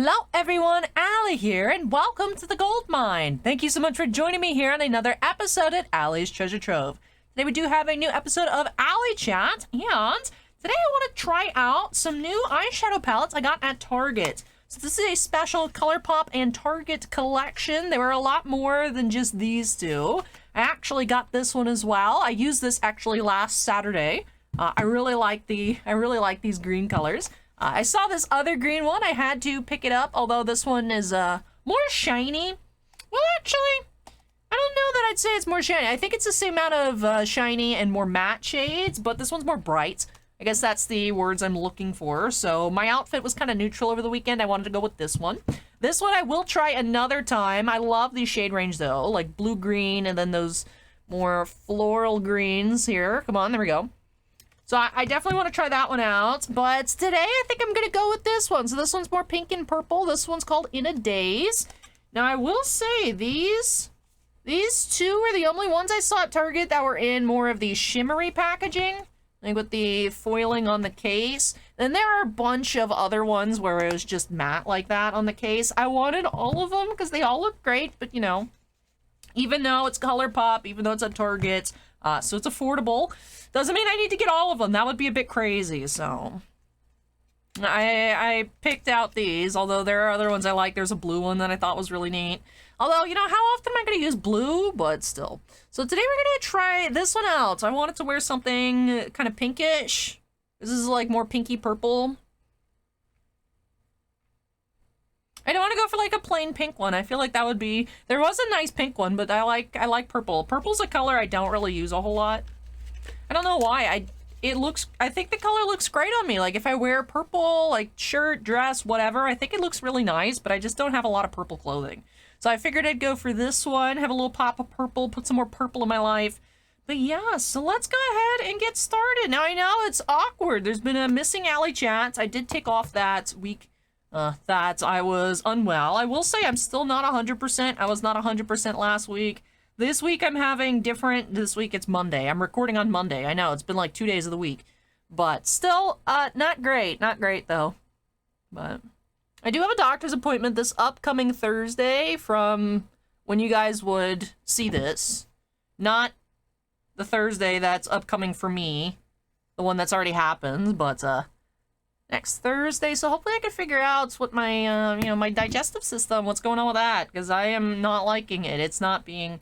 Hello everyone, Allie here, and welcome to the Gold Mine. Thank you so much for joining me here on another episode at Allie's Treasure Trove. Today we do have a new episode of ALLYCHAT, and today I want to try out some new eyeshadow palettes I got at Target. So this is a special ColourPop and Target collection. There were a lot more than just these two. I actually got this one as well. I used this actually last Saturday. I really like these green colors. I saw this other green one. I had to pick it up, although this one is more shiny. Well, actually, I don't know that I'd say it's more shiny. I think it's the same amount of shiny and more matte shades, but this one's more bright. I guess that's the words I'm looking for. So my outfit was kind of neutral over the weekend. I wanted to go with this one. This one I will try another time. I love the shade range, though, like blue-green and then those more floral greens here. Come on, there we go. So I definitely want to try that one out, but today I think I'm going to go with this one. So this one's more pink and purple. This one's called In a Daze. Now I will say these two were the only ones I saw at Target that were in more of the shimmery packaging, like with the foiling on the case. Then there are a bunch of other ones where it was just matte like that on the case. I wanted all of them because they all look great, but you know, even though it's ColourPop, even though it's at Target, so it's affordable, doesn't mean I need to get all of them. That would be a bit crazy, so I picked out these, although there are other ones I like. There's a blue one that I thought was really neat. Although, you know, how often am I going to use blue? But still. So today we're going to try this one out. I wanted to wear something kind of pinkish. This is like more pinky purple. I don't want to go for like a plain pink one. I feel like that would be... There was a nice pink one, but I like purple. Purple's a color I don't really use a whole lot. I don't know why. I think the color looks great on me. Like if I wear purple, like shirt, dress, whatever, I think it looks really nice, but I just don't have a lot of purple clothing. So I figured I'd go for this one, have a little pop of purple, put some more purple in my life. But yeah, so let's go ahead and get started. Now I know it's awkward. There's been a missing ALLYCHAT. I did take off that week that I was unwell. I will say I'm still not 100%. I was not 100% last week. This week I'm having different. This week it's Monday. I'm recording on Monday. I know it's been like 2 days of the week, but still not great. Not great though. But I do have a doctor's appointment this upcoming Thursday from when you guys would see this. Not the Thursday that's upcoming for me, the one that's already happened, but next Thursday. So hopefully I can figure out what my you know, my digestive system, what's going on with that, because I am not liking it. It's not being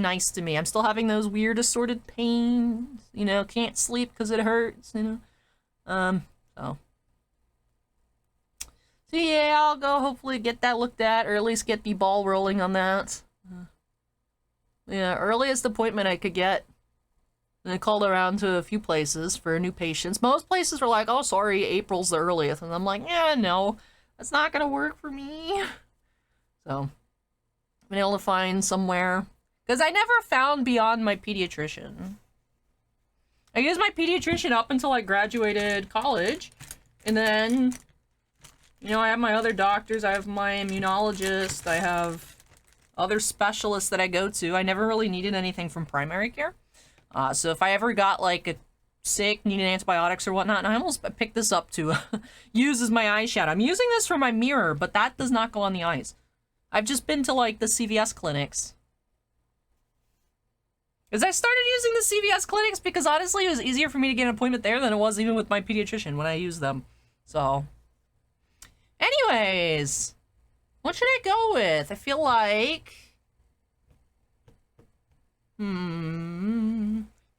nice to me. I'm still having those weird assorted pains, you know, can't sleep because it hurts, you know. So yeah, I'll go hopefully get that looked at, or at least get the ball rolling on that. Yeah, earliest appointment I could get. And I called around to a few places for new patients. Most places were like, oh, sorry, April's the earliest. And I'm like, yeah, no, that's not gonna work for me. So, I've been able to find somewhere. Because I never found beyond my pediatrician. I used my pediatrician up until I graduated college. And then, you know, I have my other doctors. I have my immunologist. I have other specialists that I go to. I never really needed anything from primary care. So if I ever got, like, a sick, needed antibiotics or whatnot, and I almost picked this up to use as my eyeshadow. I'm using this for my mirror, but that does not go on the eyes. I've just been to, like, the CVS clinics. Because I started using the CVS clinics because honestly it was easier for me to get an appointment there than it was even with my pediatrician when I used them. So, anyways, what should I go with? I feel like,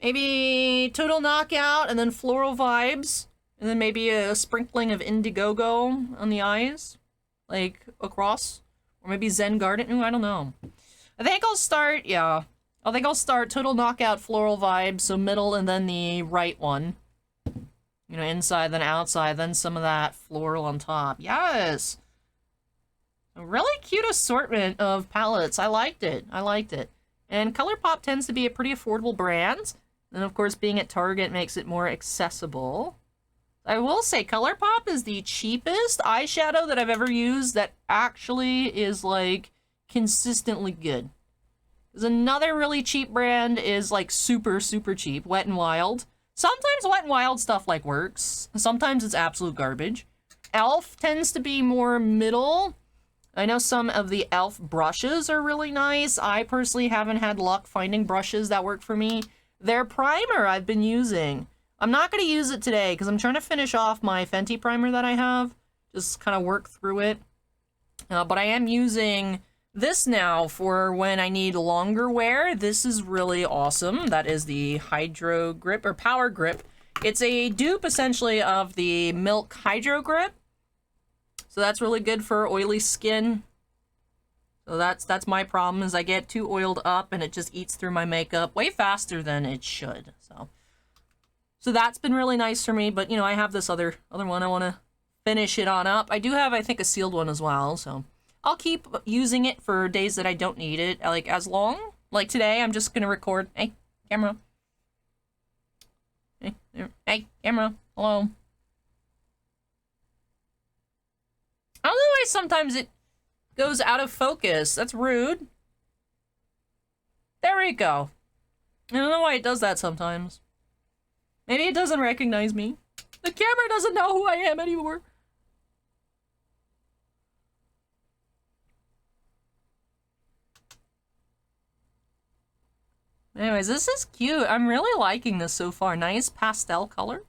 maybe Total Knockout and then Floral Vibes, and then maybe a sprinkling of Indiegogo on the eyes, like across, or maybe Zen Garden. Ooh, I don't know. I think I'll start, yeah. I think I'll start Total Knockout, Floral Vibes, so middle and then the right one. You know, inside, then outside, then some of that floral on top. Yes! A really cute assortment of palettes. I liked it. I liked it. And ColourPop tends to be a pretty affordable brand. And of course, being at Target makes it more accessible. I will say, ColourPop is the cheapest eyeshadow that I've ever used that actually is, like, consistently good. There's another really cheap brand is like super, super cheap, Wet n Wild. Sometimes Wet n Wild stuff like works. Sometimes it's absolute garbage. e.l.f. tends to be more middle. I know some of the e.l.f. brushes are really nice. I personally haven't had luck finding brushes that work for me. Their primer I've been using. I'm not going to use it today because I'm trying to finish off my Fenty primer that I have. Just kind of work through it. But I am using this now for when I need longer wear. This is really awesome. That is the Hydro Grip or Power Grip. It's a dupe essentially of the Milk Hydro Grip. So that's really good for oily skin. So that's my problem, is I get too oiled up and it just eats through my makeup way faster than it should. So that's been really nice for me, but you know, I have this other one I want to finish it on up. I do have, I think, a sealed one as well, so I'll keep using it for days that I don't need it, like as long. Like today, I'm just gonna record. Hey, camera. Hey, camera. Hello. I don't know why sometimes it goes out of focus. That's rude. There we go. I don't know why it does that sometimes. Maybe it doesn't recognize me. The camera doesn't know who I am anymore. Anyways, this is cute. I'm really liking this so far. Nice pastel colors.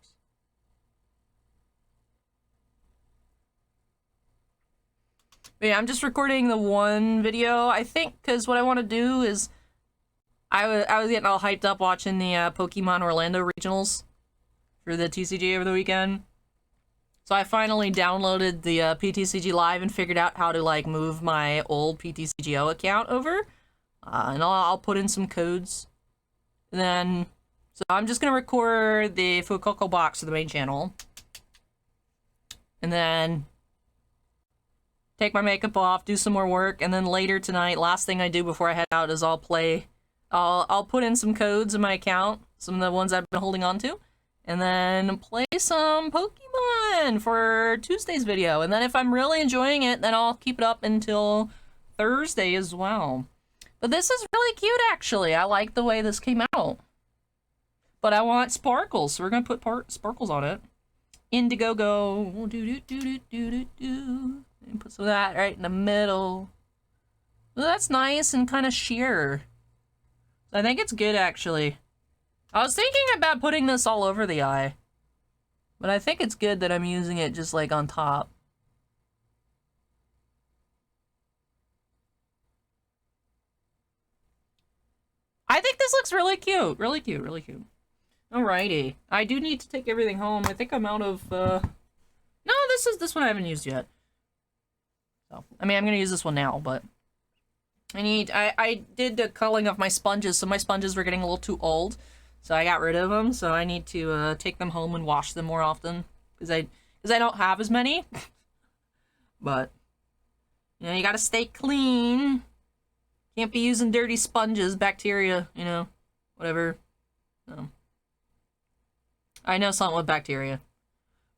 But yeah, I'm just recording the one video, I think, because what I want to do is I was getting all hyped up watching the Pokemon Orlando regionals for the TCG over the weekend. So I finally downloaded the PTCG Live and figured out how to like move my old PTCGO account over. And I'll put in some codes. And then, so I'm just going to record the Fuecoco box to the main channel. And then take my makeup off, do some more work, and then later tonight, last thing I do before I head out is I'll put in some codes in my account, some of the ones I've been holding on to, and then play some Pokemon for Tuesday's video. And then if I'm really enjoying it, then I'll keep it up until Thursday as well. But this is really cute, actually. I like the way this came out. But I want sparkles, so we're gonna put sparkles on it. Indiegogo. And put some of that right in the middle. Well, that's nice and kind of sheer. I think it's good, actually. I was thinking about putting this all over the eye. But I think it's good that I'm using it just like on top. I think this looks really cute. Really cute, really cute. Alrighty. I do need to take everything home. I think I'm out of, No, this one I haven't used yet. So, I mean, I'm gonna use this one now, but... I did the culling of my sponges, so my sponges were getting a little too old. So I got rid of them, so I need to, take them home and wash them more often. Because I don't have as many. But, you know, you gotta stay clean. Can't be using dirty sponges, bacteria, you know, whatever. I know something with bacteria.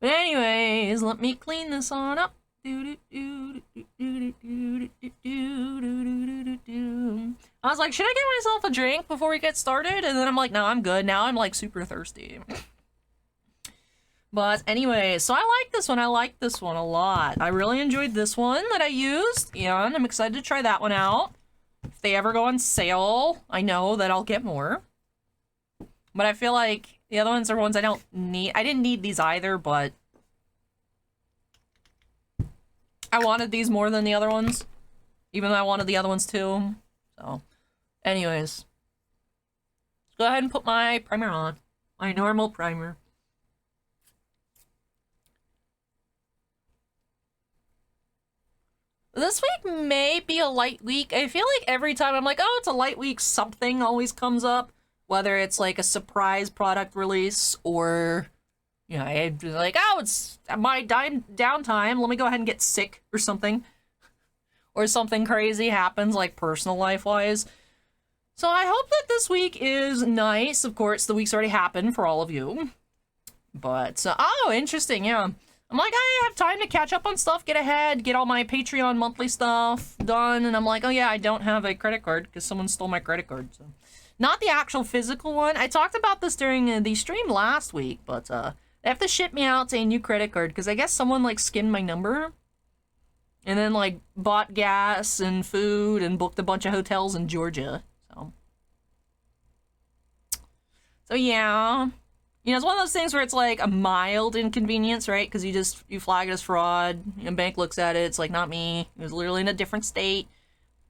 But anyways, let me clean this on up. I was like, should I get myself a drink before we get started? And then I'm like, no, I'm good. Now I'm like super thirsty. But anyway, so I like this one. I like this one a lot. I really enjoyed this one that I used, and I'm excited to try that one out. If they ever go on sale, I know that I'll get more. But I feel like the other ones are ones I don't need. I didn't need these either, but I wanted these more than the other ones. Even though I wanted the other ones too. So, anyways. Let's go ahead and put my primer on. My normal primer. This week may be a light week. I feel like every time I'm like, oh, it's a light week, something always comes up. Whether it's like a surprise product release or, you know, I'm like, oh, it's my downtime. Let me go ahead and get sick or something. Or something crazy happens, like personal life-wise. So I hope that this week is nice. Of course, the week's already happened for all of you. But, oh, interesting, yeah. I'm like, I have time to catch up on stuff, get ahead, get all my Patreon monthly stuff done, and I'm like, oh yeah, I don't have a credit card because someone stole my credit card. So, not the actual physical one. I talked about this during the stream last week, but They have to ship me out a new credit card because I guess someone like skinned my number and then like bought gas and food and booked a bunch of hotels in Georgia. So yeah. You know, it's one of those things where it's like a mild inconvenience, right? Because you flag it as fraud. You know, bank looks at it. It's like, not me. It was literally in a different state.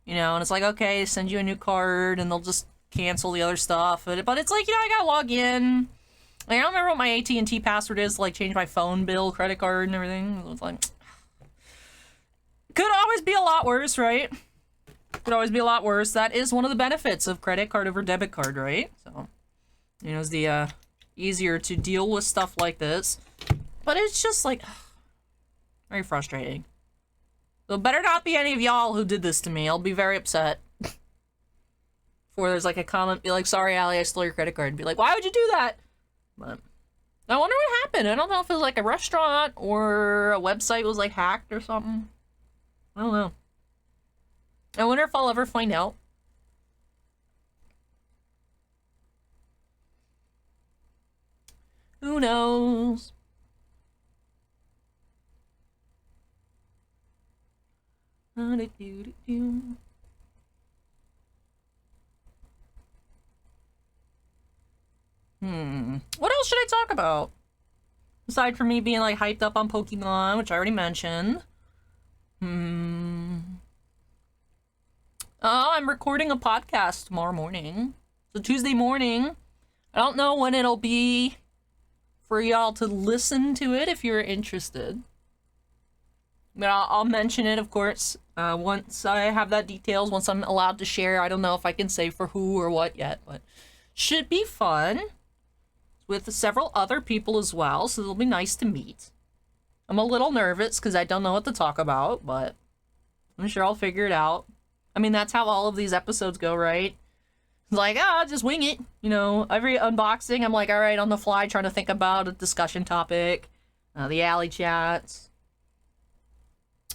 You know, and it's like, okay, send you a new card and they'll just cancel the other stuff. But it's like, you know, I gotta log in. Like, I don't remember what my AT&T password is to like change my phone bill, credit card, and everything. It's like, could always be a lot worse, right? Could always be a lot worse. That is one of the benefits of credit card over debit card, right? So, you know, it's the easier to deal with stuff like this. But it's just like, very frustrating. So better not be any of y'all who did this to me. I'll be very upset. Before there's like a comment, be like, sorry, Allie, I stole your credit card. Be like, why would you do that? But I wonder what happened. I don't know if it was like a restaurant or a website was like hacked or something. I don't know. I wonder if I'll ever find out. Who knows? What else should I talk about? Aside from me being like hyped up on Pokemon, which I already mentioned. Oh, I'm recording a podcast tomorrow morning. So Tuesday morning. I don't know when it'll be for y'all to listen to it if you're interested. But I'll mention it, of course, once I have that details, once I'm allowed to share. I don't know if I can say for who or what yet, but should be fun. With several other people as well, so it'll be nice to meet. I'm a little nervous because I don't know what to talk about, but I'm sure I'll figure it out. I mean, that's how all of these episodes go, right? It's like, just wing it. You know, every unboxing, I'm like, all right, on the fly, trying to think about a discussion topic. The alley chats.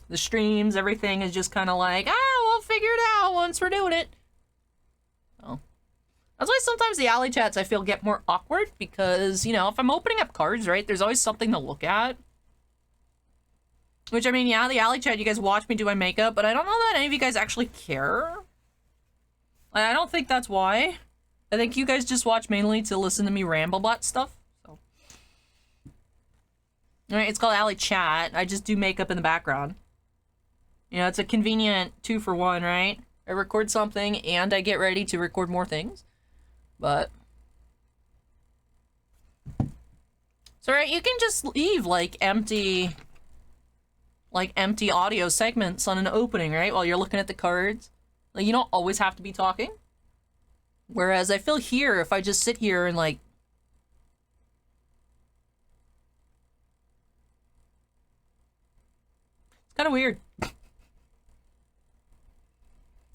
The streams, everything is just kind of like, we'll figure it out once we're doing it. So. That's why sometimes the alley chats I feel get more awkward because, you know, if I'm opening up cards, right, there's always something to look at. Which, I mean, yeah, the alley chat, you guys watch me do my makeup, but I don't know that any of you guys actually care. I don't think that's why. I think you guys just watch mainly to listen to me ramble about stuff. So. Alright, it's called Alley Chat. I just do makeup in the background. You know, it's a convenient 2-for-1, right? I record something and I get ready to record more things. But so right, you can just leave like empty audio segments on an opening, right? While you're looking at the cards. Like, you don't always have to be talking. Whereas I feel here, if I just sit here and like it's kind of weird.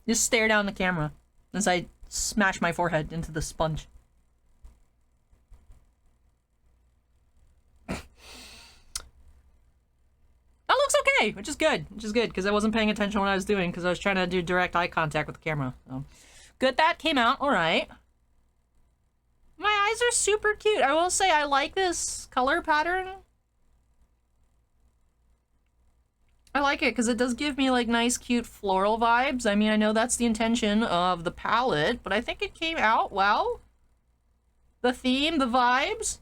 Just stare down the camera as I smash my forehead into the sponge. That looks okay, which is good, because I wasn't paying attention to what I was doing, because I was trying to do direct eye contact with the camera. So. Good, that came out, alright. My eyes are super cute. I will say I like this color pattern. I like it because it does give me like nice cute floral vibes. I mean, I know that's the intention of the palette, but I think it came out well. The theme, the vibes.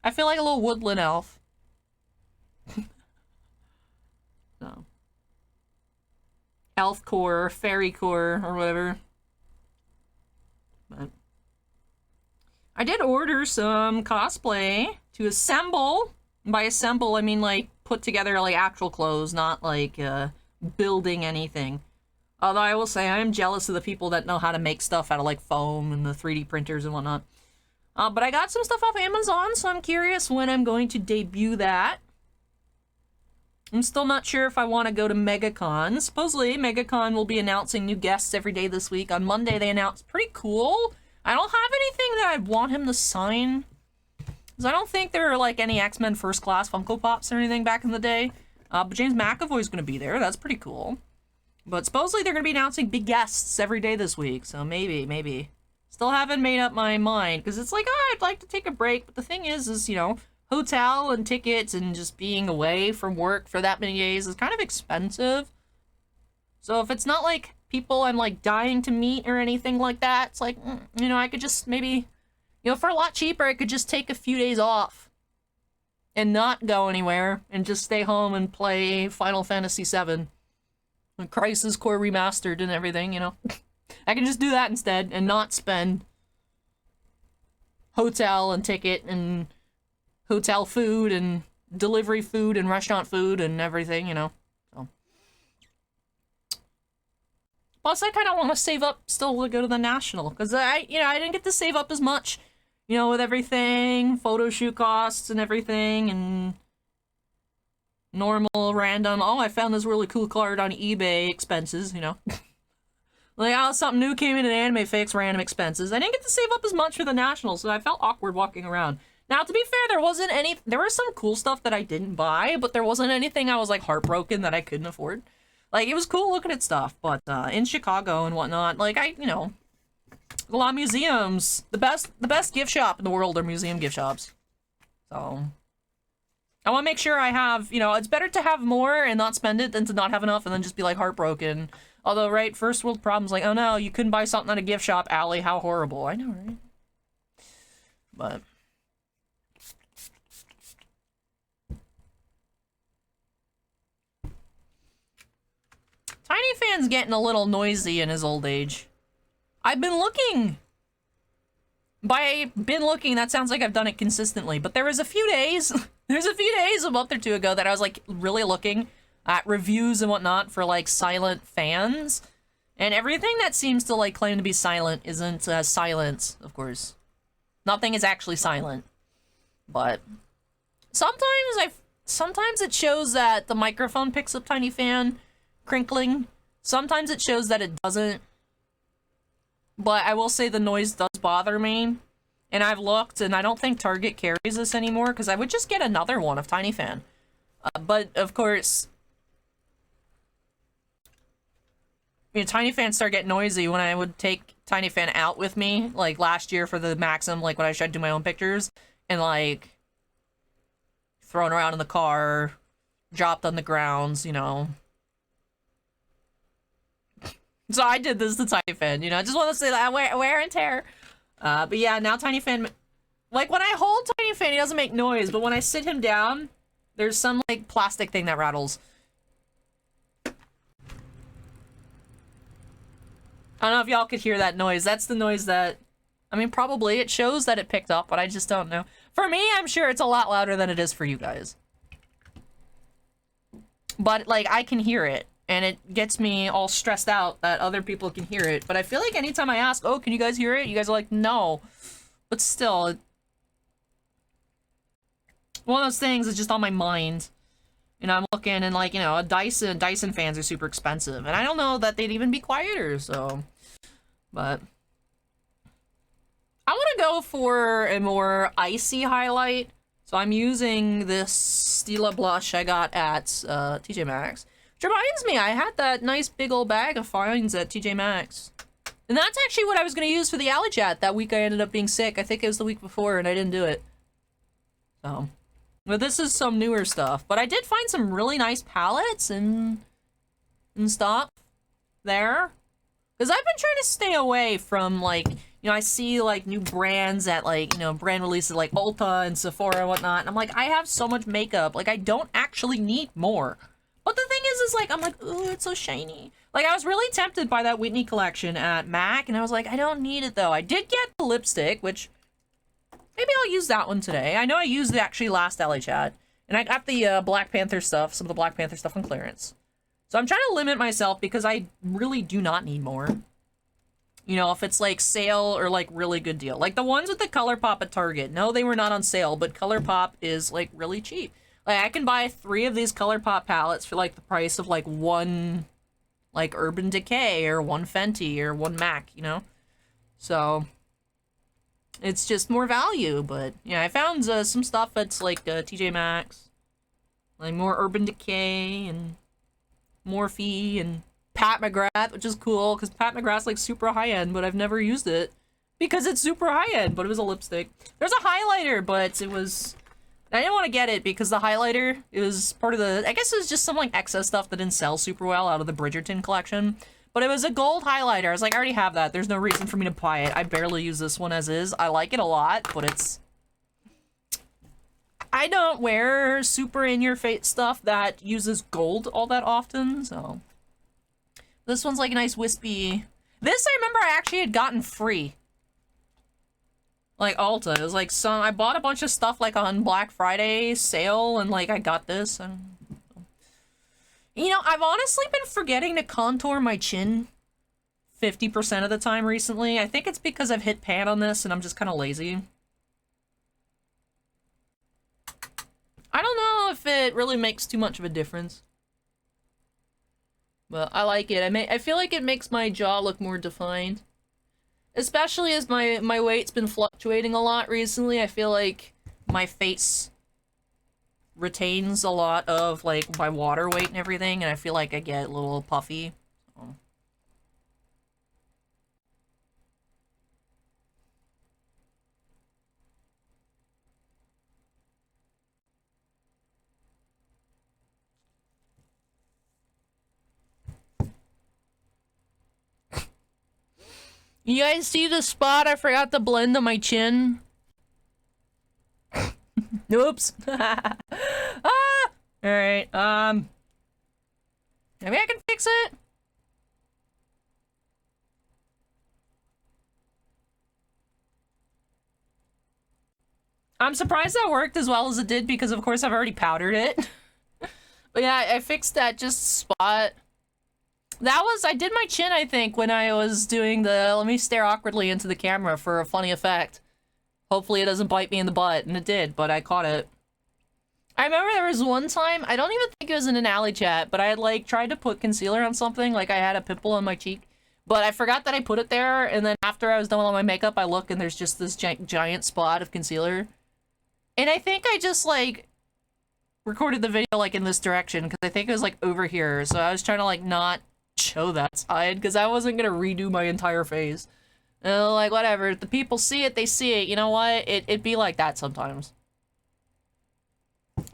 I feel like a little woodland elf. So. Elf core, fairy core, or whatever. But I did order some cosplay to assemble. And by assemble, I mean like put together like actual clothes, not like building anything. Although I will say I am jealous of the people that know how to make stuff out of like foam and the 3D printers and whatnot. But I got some stuff off Amazon, so I'm curious when I'm going to debut that. I'm still not sure if I want to go to MegaCon. Supposedly, MegaCon will be announcing new guests every day this week. On Monday, they announced pretty cool. I don't have anything that I'd want him to sign. Because I don't think there are, like, any X-Men First Class Funko Pops or anything back in the day. But James McAvoy's going to be there. That's pretty cool. But supposedly they're going to be announcing big guests every day this week. So maybe. Still haven't made up my mind. Because it's like, I'd like to take a break. But the thing is, you know, hotel and tickets and just being away from work for that many days is kind of expensive. So if it's not like people I'm like dying to meet or anything like that, it's like, you know, I could just maybe, you know, for a lot cheaper, I could just take a few days off and not go anywhere and just stay home and play Final Fantasy VII. And Crisis Core Remastered and everything, you know. I can just do that instead and not spend hotel and ticket and hotel food and delivery food and restaurant food and everything, you know. So. Plus, I kind of want to save up still to go to the National, because I didn't get to save up as much, you know, with everything, photo shoot costs and everything, and normal, random, oh, I found this really cool card on eBay expenses, you know. Like, oh, something new came in an anime fix, random expenses. I didn't get to save up as much for the National, so I felt awkward walking around. Now, to be fair, there was some cool stuff that I didn't buy, but there wasn't anything I was, like, heartbroken that I couldn't afford. Like, it was cool looking at stuff, but, in Chicago and whatnot, like, you know, a lot of museums. The best gift shop in the world are museum gift shops. So, I want to make sure I have, you know, it's better to have more and not spend it than to not have enough and then just be, like, heartbroken. Although, right, first world problems, like, oh no, you couldn't buy something at a gift shop, Allie, how horrible. I know, right? But Tiny Fan's getting a little noisy in his old age. I've been looking. By been looking, that sounds like I've done it consistently, but there was a few days, a month or two ago that I was like really looking at reviews and whatnot for like silent fans, and everything that seems to like claim to be silent isn't silent, of course. Nothing is actually silent, but sometimes it shows that the microphone picks up Tiny Fan crinkling. Sometimes it shows that it doesn't. But I will say the noise does bother me. And I've looked, and I don't think Target carries this anymore, because I would just get another one of Tiny Fan. But, of course, you know, Tiny Fan started getting noisy when I would take Tiny Fan out with me, like, last year for the Maxim, like, when I tried to do my own pictures, and, like, thrown around in the car, dropped on the grounds, you know. So I did this to Tiny Fan, you know, I just want to say that wear and tear. But yeah, now Tiny Fan, like when I hold Tiny Fan, he doesn't make noise, but when I sit him down, there's some like plastic thing that rattles. I don't know if y'all could hear that noise. That's the noise that, I mean, probably it shows that it picked up, but I just don't know. For me, I'm sure it's a lot louder than it is for you guys. But like, I can hear it. And it gets me all stressed out that other people can hear it. But I feel like anytime I ask, oh, can you guys hear it? You guys are like, no. But still, one of those things is just on my mind. And I'm looking and like, you know, Dyson fans are super expensive. And I don't know that they'd even be quieter, so. But I want to go for a more icy highlight. So I'm using this Stila blush I got at TJ Maxx. Reminds me, I had that nice big old bag of finds at TJ Maxx. And that's actually what I was going to use for the ALLYCHAT that week I ended up being sick. I think it was the week before and I didn't do it. So, but this is some newer stuff. But I did find some really nice palettes and stuff there. Because I've been trying to stay away from, like, you know, I see, like, new brands at, like, you know, brand releases like Ulta and Sephora and whatnot. And I'm like, I have so much makeup. Like, I don't actually need more. But the thing is like, I'm like, ooh, it's so shiny. Like, I was really tempted by that Whitney collection at MAC, and I was like, I don't need it, though. I did get the lipstick, which maybe I'll use that one today. I know I used the actually last ALLYCHAT, and I got the Black Panther stuff, some of the Black Panther stuff on clearance. So I'm trying to limit myself because I really do not need more. You know, if it's, like, sale or, like, really good deal. Like, the ones with the ColourPop at Target. No, they were not on sale, but ColourPop is, like, really cheap. Like, I can buy 3 of these ColourPop palettes for, like, the price of, like, 1, like, Urban Decay or 1 Fenty or 1 MAC, you know? So, it's just more value, but, yeah, I found some stuff that's, like, TJ Maxx. Like, more Urban Decay and Morphe and Pat McGrath, which is cool, because Pat McGrath's, like, super high-end, but I've never used it because it's super high-end, but it was a lipstick. There's a highlighter, but it was And I didn't want to get it because the highlighter, it was part of the, I guess it was just some like excess stuff that didn't sell super well out of the Bridgerton collection. But it was a gold highlighter. I was like, I already have that. There's no reason for me to buy it. I barely use this one as is. I like it a lot, but it's... I don't wear super in-your-face stuff that uses gold all that often, so... This one's like a nice wispy... This I remember I actually had gotten free. Like Ulta. It was like some... I bought a bunch of stuff like on Black Friday sale, and like I got this, and... You know, I've honestly been forgetting to contour my chin 50% of the time recently. I think it's because I've hit pan on this and I'm just kind of lazy. I don't know if it really makes too much of a difference. But I like it. I feel like it makes my jaw look more defined. Especially as my weight's been fluctuating a lot recently. I feel like my face retains a lot of like my water weight and everything, and I feel like I get a little puffy. So. You guys see the spot I forgot to blend on my chin? Oops. Ah! Alright, maybe I can fix it? I'm surprised that worked as well as it did because, of course, I've already powdered it. But yeah, I fixed that just spot. That was, I did my chin, I think, when I was doing the let me stare awkwardly into the camera for a funny effect. Hopefully it doesn't bite me in the butt, and it did, but I caught it. I remember there was one time, I don't even think it was in an ALLYCHAT, but I had, like, tried to put concealer on something, like I had a pimple on my cheek, but I forgot that I put it there, and then after I was done with all my makeup, I look and there's just this giant spot of concealer. And I think I just, like, recorded the video, like, in this direction, because I think it was, like, over here, so I was trying to, like, not show that side, because I wasn't gonna redo my entire face. Like, whatever, if the people see it, they see it. You know what? It'd be like that sometimes.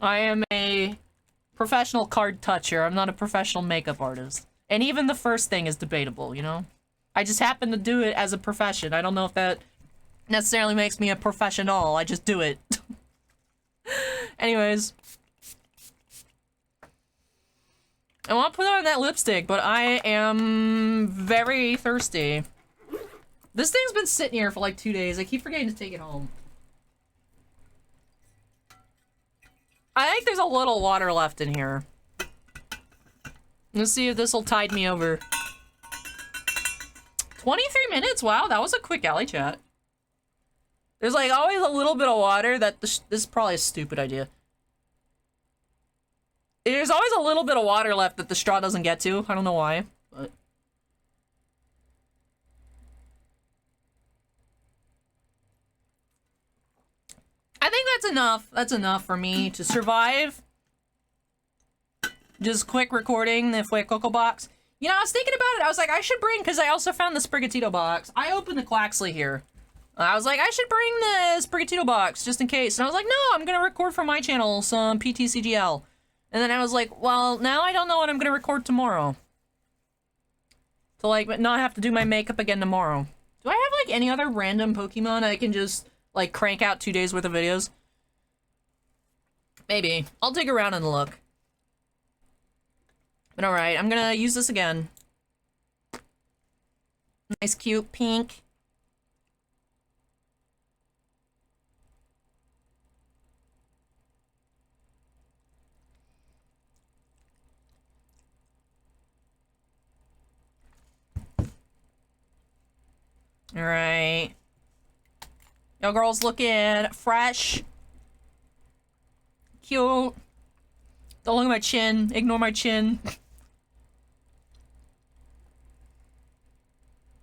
I am a professional card toucher. I'm not a professional makeup artist. And even the first thing is debatable, you know? I just happen to do it as a profession. I don't know if that necessarily makes me a professional. I just do it. Anyways. I want to put on that lipstick, but I am very thirsty. This thing's been sitting here for like 2 days. I keep forgetting to take it home. I think there's a little water left in here. Let's see if this will tide me over. 23 minutes? Wow, that was a quick ALLYCHAT. There's like always a little bit of water that this is probably a stupid idea. There's always a little bit of water left that the straw doesn't get to. I don't know why, but... I think that's enough. That's enough for me to survive. Just quick recording the Fue Coco box. You know, I was thinking about it. I was like, I should bring, because I also found the Sprigatito box. I opened the Quaxley here. I was like, I should bring the Sprigatito box just in case. And I was like, no, I'm going to record for my channel some PTCGL. And then I was like, well, now I don't know what I'm going to record tomorrow. To, like, not have to do my makeup again tomorrow. Do I have, like, any other random Pokemon I can just... like, crank out 2 days worth of videos? Maybe. I'll dig around and look. But alright, I'm gonna use this again. Nice, cute pink. Alright. Yo, girls looking fresh. Cute. Don't look at my chin. Ignore my chin.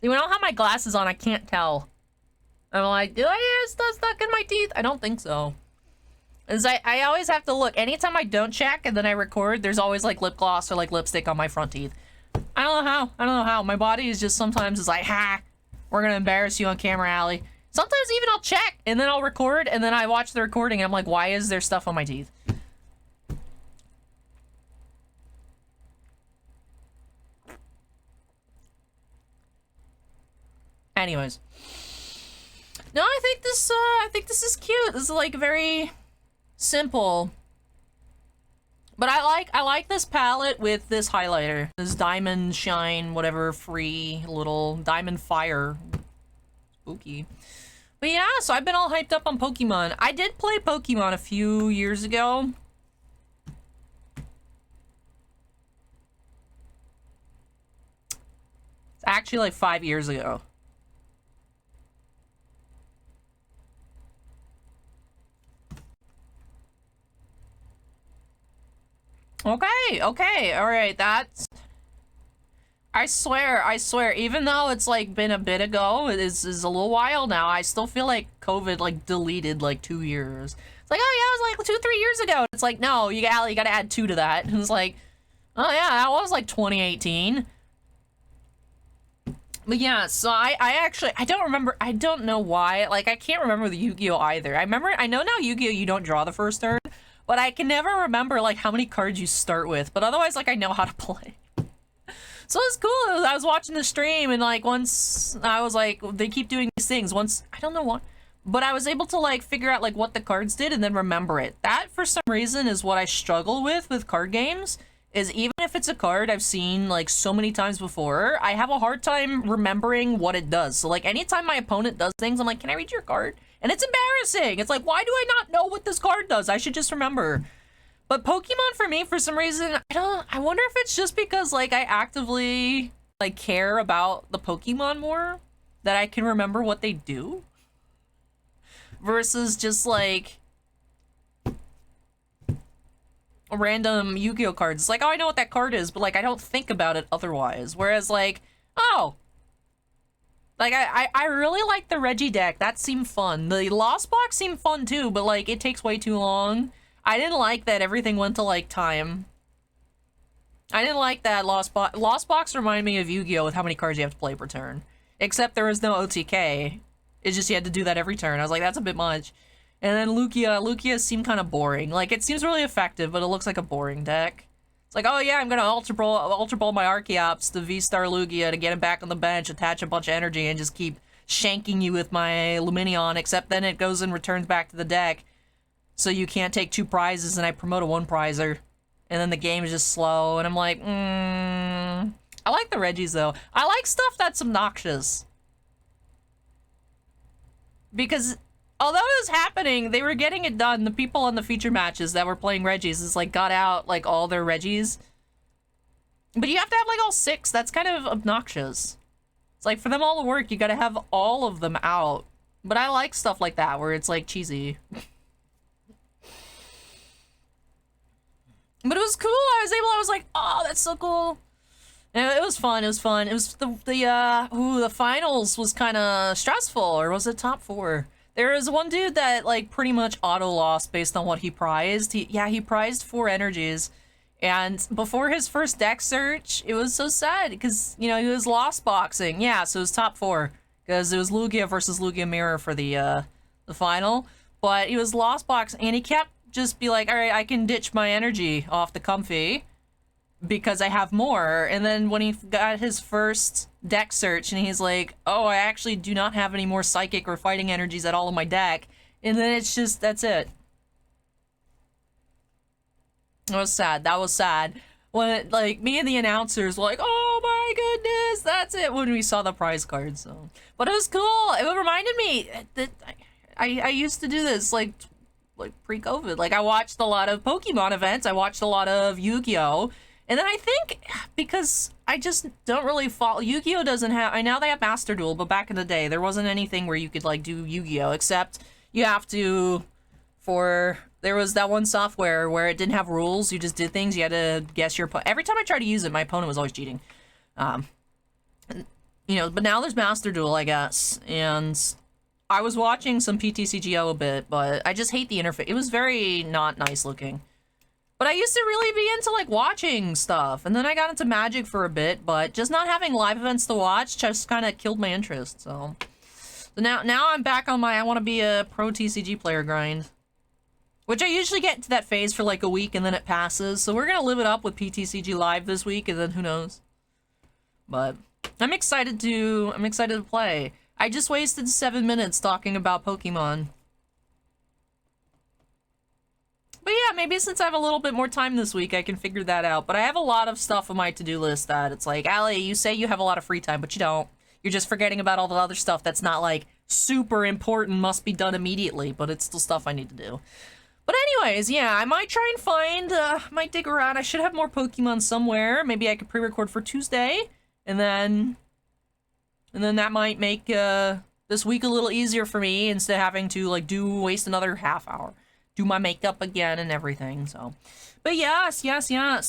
See, when I don't have my glasses on, I can't tell. I'm like, do I have stuff stuck in my teeth? I don't think so. As I always have to look. Anytime I don't check and then I record, there's always like lip gloss or like lipstick on my front teeth. I don't know how. My body is just sometimes is like, ha, we're gonna embarrass you on camera, Allie. Sometimes even I'll check, and then I'll record, and then I watch the recording, and I'm like, why is there stuff on my teeth? Anyways. No, I think this is cute. This is, like, very simple. But I like this palette with this highlighter. This diamond shine, whatever, free little diamond fire. Spooky. But yeah, so I've been all hyped up on Pokemon. I did play Pokemon a few years ago. It's actually like 5 years ago. Okay, alright, that's... I swear, even though it's, like, been a bit ago, it is a little while now, I still feel like COVID, like, deleted, like, 2 years. It's like, oh yeah, it was, like, 2-3 years ago. It's like, no, you gotta add 2 to that. And it's like, oh yeah, that was, like, 2018. But yeah, so I actually, I don't remember, I don't know why, like, I can't remember the Yu-Gi-Oh! Either. I know now Yu-Gi-Oh! You don't draw the first turn, but I can never remember, like, how many cards you start with, but otherwise, like, I know how to play. So it's cool. I was watching the stream, and, like, once I was like, they keep doing these things. Once, I don't know what, but I was able to, like, figure out, like, what the cards did and then remember it. That, for some reason, is what I struggle with card games, is even if it's a card I've seen, like, so many times before, I have a hard time remembering what it does. So, like, anytime my opponent does things, I'm like, can I read your card? And it's embarrassing. It's like, why do I not know what this card does? I should just remember. But Pokemon, for me, for some reason, I wonder if it's just because, like, I actively, like, care about the Pokemon more, that I can remember what they do, versus just, like, random Yu-Gi-Oh! Cards. It's like, oh, I know what that card is, but, like, I don't think about it otherwise. Whereas, like, oh, like, I really like the Reggie deck. That seemed fun. The Lost Box seemed fun, too, but, like, it takes way too long. I didn't like that everything went to, like, time. I didn't like that Lost Box. Lost Box reminded me of Yu-Gi-Oh! With how many cards you have to play per turn. Except there was no OTK. It's just you had to do that every turn. I was like, that's a bit much. And then Lugia seemed kind of boring. Like, it seems really effective, but it looks like a boring deck. It's like, oh yeah, I'm gonna Ultra Ball my Archeops to V-Star Lugia to get him back on the bench, attach a bunch of energy, and just keep shanking you with my Lumineon, except then it goes and returns back to the deck. So you can't take 2 prizes, and I promote a 1-prizer. And then the game is just slow, and I'm like, I like the Reggies, though. I like stuff that's obnoxious. Because, although it was happening, they were getting it done. The people on the feature matches that were playing Reggies is, like, got out, like, all their Reggies. But you have to have, like, all 6. That's kind of obnoxious. It's like, for them all to work, you gotta have all of them out. But I like stuff like that, where it's, like, cheesy. But it was cool. I was like, oh, that's so cool. And it was fun. It was fun. It was the finals was kind of stressful, or was it top 4? There was one dude that, like, pretty much auto lost based on what he prized. He prized 4 energies. And before his first deck search, it was so sad because, you know, he was lost boxing. Yeah, so it was top 4 because it was Lugia versus Lugia Mirror for the final. But he was lost boxing, and he kept just be like, all right, I can ditch my energy off the Comfy because I have more. And then when he got his first deck search and he's like, oh, I actually do not have any more psychic or fighting energies at all in my deck. And then it's just, that's it. It was sad. That was sad. When it, like, me and the announcers were like, oh my goodness, that's it, when we saw the prize card. So, but it was cool. It reminded me that I used to do this, like pre-COVID. Like, I watched a lot of Pokemon events. I watched a lot of Yu-Gi-Oh! And then I think, because I just don't really follow, Yu-Gi-Oh! Doesn't have, I know they have Master Duel, but back in the day, there wasn't anything where you could, like, do Yu-Gi-Oh! Except you have to, there was that one software where it didn't have rules, you just did things, you had to guess your opponent. Every time I tried to use it, my opponent was always cheating. You know, but now there's Master Duel, I guess, and I was watching some PTCGO a bit, but I just hate the interface. It was very not nice looking. But I used to really be into, like, watching stuff, and then I got into Magic for a bit, but just not having live events to watch just kind of killed my interest, so So now I'm back on my I want to be a pro TCG player grind. Which I usually get into that phase for like a week and then it passes. So we're going to live it up with PTCG Live this week and then who knows. But I'm excited to play. I just wasted 7 minutes talking about Pokemon. But yeah, maybe since I have a little bit more time this week, I can figure that out. But I have a lot of stuff on my to-do list that it's like, Allie, you say you have a lot of free time, but you don't. You're just forgetting about all the other stuff that's not like super important, must be done immediately, but it's still stuff I need to do. But anyways, yeah, I might try and find, might dig around. I should have more Pokemon somewhere. Maybe I could pre-record for Tuesday, and then that might make this week a little easier for me instead of having to like waste another half hour, do my makeup again and everything. So, but yes,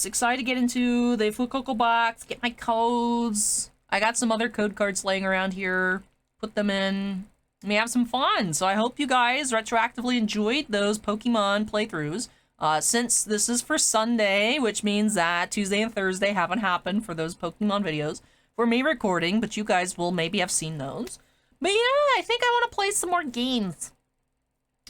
excited to get into the Fuecoco box, get my codes. I got some other code cards laying around here, put them in. We have some fun, so I hope you guys retroactively enjoyed those Pokemon playthroughs. Since this is for Sunday, which means that Tuesday and Thursday haven't happened for those Pokemon videos for me recording, but you guys will maybe have seen those. But yeah, I think I want to play some more games.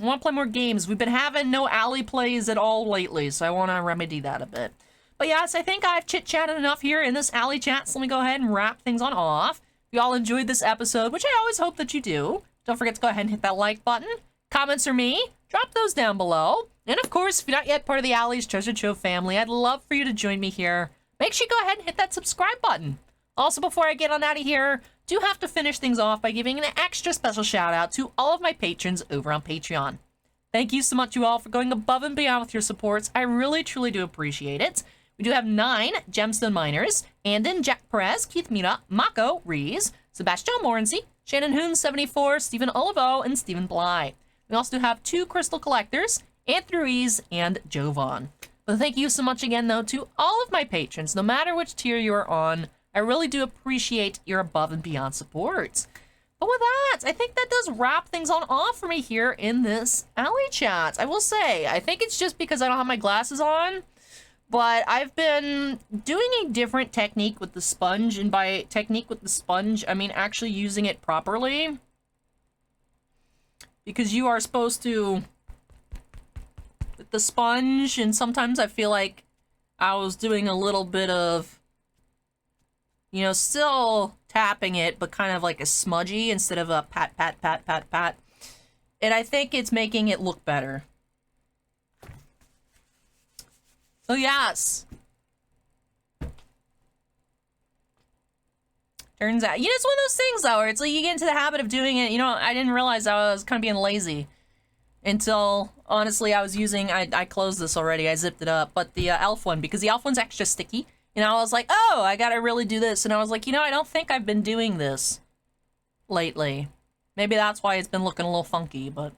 I want to play more games. We've been having no Alley plays at all lately, so I want to remedy that a bit. But yes, I think I've chit-chatted enough here in this Alley chat, so let me go ahead and wrap things on off. If you all enjoyed this episode, which I always hope that you do, don't forget to go ahead and hit that like button. Comments are me. Drop those down below. And of course, if you're not yet part of the Alley's Treasure Trove family, I'd love for you to join me here. Make sure you go ahead and hit that subscribe button. Also, before I get on out of here, do have to finish things off by giving an extra special shout out to all of my patrons over on Patreon. Thank you so much, you all, for going above and beyond with your supports. I really, truly do appreciate it. We do have 9 Gemstone Miners, Andon, Jack Perez, Keith Mira, Mako, Rees, Sebastian Morency, Shannon Hoon 74, Stephen Olivo, and Stephen Bly. We also do have 2 Crystal Collectors, Anthony Ruiz and Joe Vaughn. But thank you so much again, though, to all of my patrons, no matter which tier you're on. I really do appreciate your above and beyond support. But with that, I think that does wrap things on off for me here in this Alley chat. I will say, I think it's just because I don't have my glasses on, but I've been doing a different technique with the sponge, and by technique with the sponge, I mean actually using it properly. Because you are supposed to, with the sponge, and sometimes I feel like I was doing a little bit of, you know, still tapping it, but kind of like a smudgy instead of a pat, pat, pat, pat, pat. And I think it's making it look better. So yes. Turns out, you know, it's one of those things though, where it's like you get into the habit of doing it. You know, I didn't realize I was kind of being lazy until, honestly, I was using, I closed this already, I zipped it up, but the elf one, because the elf one's extra sticky. And I was like, oh, I gotta really do this. And I was like, you know, I don't think I've been doing this lately. Maybe that's why it's been looking a little funky, but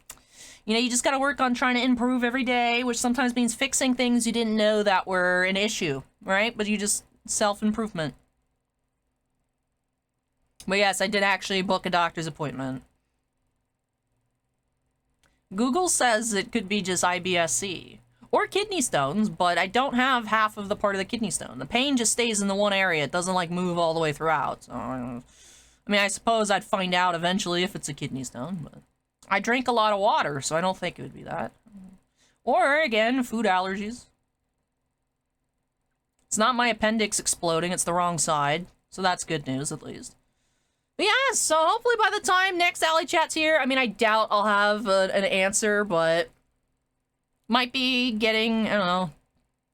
you know, you just gotta work on trying to improve every day, which sometimes means fixing things you didn't know that were an issue, right? But you just self-improvement. But yes, I did actually book a doctor's appointment. Google says it could be just IBS-C or kidney stones, but I don't have half of the part of the kidney stone. The pain just stays in the one area. It doesn't like move all the way throughout. So, I mean, I suppose I'd find out eventually if it's a kidney stone, but I drink a lot of water, so I don't think it would be that. Or, again, food allergies. It's not my appendix exploding, it's the wrong side. So that's good news, at least. But yeah, so hopefully by the time next Alley Chat's here, I mean, I doubt I'll have an answer, but might be getting, I don't know,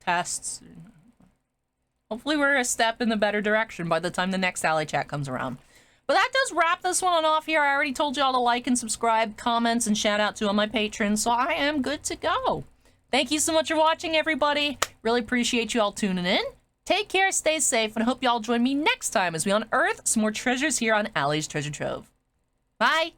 tests. Hopefully we're a step in the better direction by the time the next Alley Chat comes around. But that does wrap this one off here. I already told you all to like and subscribe, comments, and shout out to all my patrons, so I am good to go. Thank you so much for watching, everybody. Really appreciate you all tuning in. Take care, stay safe, and I hope you all join me next time as we unearth some more treasures here on Alley's Treasure Trove. Bye!